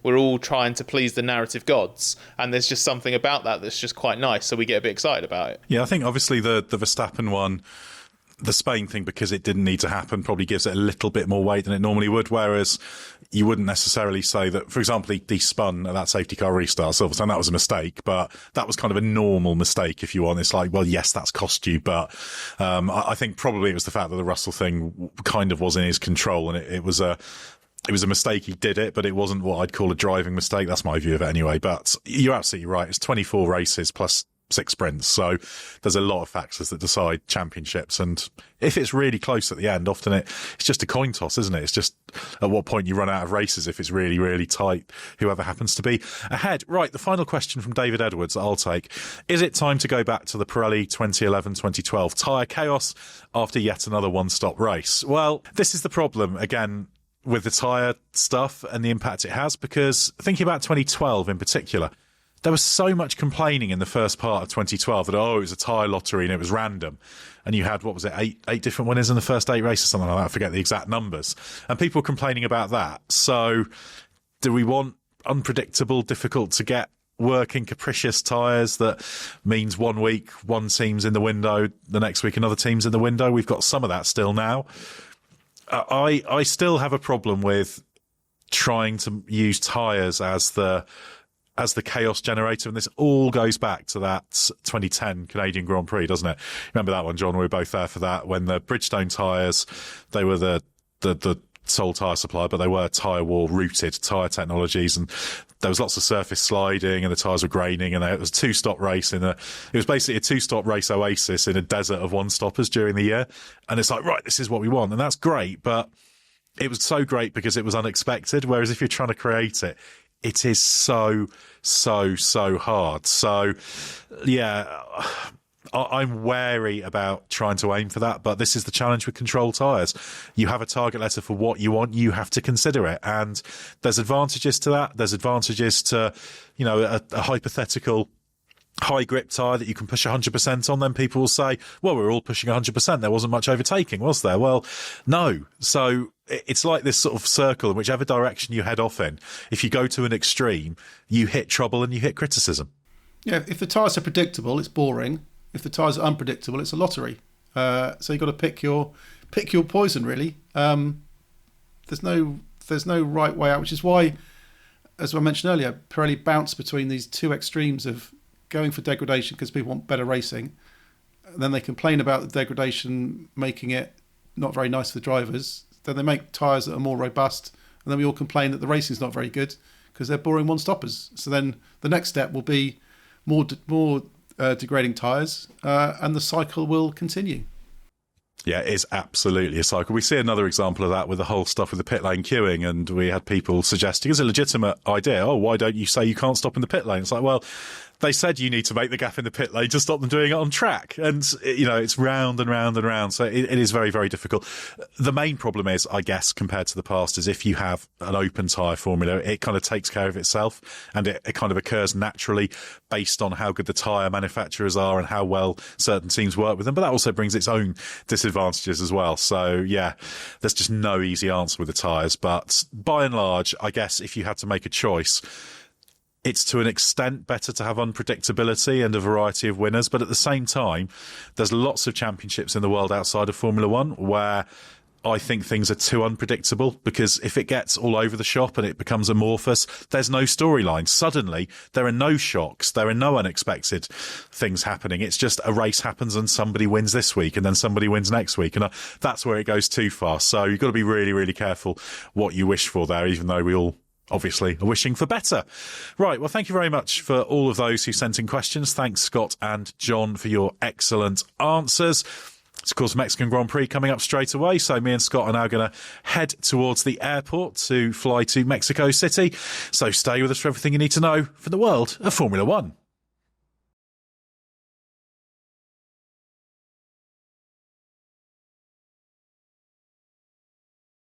we're all trying to please the narrative gods, and there's just something about that that's just quite nice, so we get a bit excited about it. Yeah, I think obviously the Verstappen one, the Spain thing, because it didn't need to happen, probably gives it a little bit more weight than it normally would, whereas you wouldn't necessarily say that, for example, he spun at that safety car restart Silverstone. That was a mistake, but that was kind of a normal mistake, if you want. It's like, well, yes, that's cost you, but I think probably it was the fact that the Russell thing kind of was in his control, and it was a mistake. He did it, but it wasn't what I'd call a driving mistake. That's my view of it anyway. But you're absolutely right. It's 24 races plus 6 sprints. So there's a lot of factors that decide championships. And if it's really close at the end, often it's just a coin toss, isn't it? It's just at what point you run out of races if it's really, really tight, whoever happens to be ahead. Right, the final question from David Edwards that I'll take. Is it time to go back to the Pirelli 2011-2012 tyre chaos after yet another one-stop race? Well, this is the problem, again, with the tyre stuff and the impact it has, because thinking about 2012 in particular, there was so much complaining in the first part of 2012 that, it was a tyre lottery and it was random. And you had, eight different winners in the first 8 races, something like that. I forget the exact numbers. And people complaining about that. So do we want unpredictable, difficult to get, working, capricious tyres that means 1 week, one team's in the window, the next week another team's in the window? We've got some of that still now. I still have a problem with trying to use tyres as the chaos generator, and this all goes back to that 2010 Canadian Grand Prix, doesn't it? Remember that one, John? We were both there for that, when the Bridgestone tyres, they were the sole tyre supplier, but they were tyre wall rooted tyre technologies, and there was lots of surface sliding and the tyres were graining, and it was a two-stop race it was basically a two-stop race oasis in a desert of one-stoppers during the year. And it's like, right, this is what we want. And that's great, but it was so great because it was unexpected. Whereas if you're trying to create it, it is so hard. So, yeah, I'm wary about trying to aim for that, but this is the challenge with control tyres. You have a target letter for what you want, you have to consider it. And there's advantages to that. There's advantages to, a hypothetical high grip tyre that you can push 100% on. Then people will say, well, we're all pushing 100%. There wasn't much overtaking, was there? Well, no. So it's like this sort of circle in whichever direction you head off in. If you go to an extreme, you hit trouble and you hit criticism. Yeah, if the tyres are predictable, it's boring. If the tyres are unpredictable, it's a lottery. So you've got to pick your poison, really. There's no right way out, which is why, as I mentioned earlier, Pirelli bounced between these two extremes of going for degradation because people want better racing. And then they complain about the degradation making it not very nice for the drivers. Then they make tyres that are more robust, and then we all complain that the racing's not very good because they're boring one-stoppers. So then the next step will be more degrading tyres, and the cycle will continue. Yeah, it is absolutely a cycle. We see another example of that with the whole stuff with the pit lane queuing, and we had people suggesting it's a legitimate idea. Oh, why don't you say you can't stop in the pit lane? It's like, well, they said you need to make the gap in the pit lane to stop them doing it on track. And, it's round and round and round. So it is very, very difficult. The main problem is, I guess, compared to the past, is if you have an open tyre formula, it kind of takes care of itself, and it kind of occurs naturally based on how good the tyre manufacturers are and how well certain teams work with them. But that also brings its own disadvantages as well. So, yeah, there's just no easy answer with the tyres. But by and large, I guess if you had to make a choice, it's to an extent better to have unpredictability and a variety of winners. But at the same time, there's lots of championships in the world outside of Formula One where I think things are too unpredictable, because if it gets all over the shop and it becomes amorphous, there's no storyline. Suddenly, there are no shocks. There are no unexpected things happening. It's just a race happens and somebody wins this week and then somebody wins next week. And that's where it goes too far. So you've got to be really, really careful what you wish for there, even though we all obviously are wishing for better. Right, well, thank you very much for all of those who sent in questions. Thanks, Scott and John, for your excellent answers. It's, of course, Mexican Grand Prix coming up straight away, so me and Scott are now going to head towards the airport to fly to Mexico City. So stay with us for everything you need to know from the world of Formula One.